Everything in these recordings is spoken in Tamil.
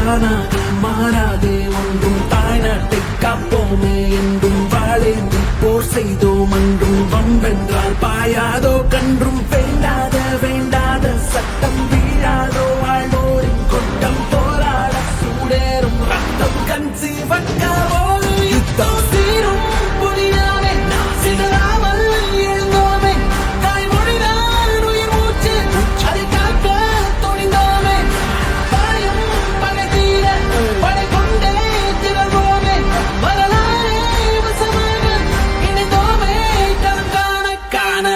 தானாக மாறாதே ஒன்றும் தாய்நாட்டை காப்போமே என்றும் வாழேந்தி போர் செய்தோம் அன்றும் வம்பென்றால் பாயாதோ கன்றும் வேண்டாத வேண்டாத சட்டம் வீழாதோ வாழ்வோரின் கொட்டம் போராட சூடேறும் ரத்தம் கண் சிவக்கவோ யுத்தம் சீரும் புனிதாமே சிதறாமல் எழுந்தோமே தாய்மொழிதான் உயிர் மூச்சு அதை காக்க துணிந்தோமே பயம் பகை தீர படை கொண்டே திரள்வோமே வரலாறே வசமாக இணைந்தோமே களம் காண காண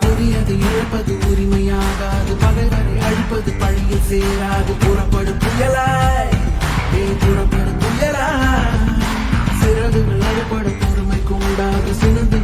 உரியதை இழப்பது உரிமையாகாது பகைவரை அழிப்பது பழியில் சேராது புறப்படும் புயலாய் புறப்படும் புயலாய் சிறகுகள் அறுபடும் பொறுமைக்கு உண்டாது சினந்து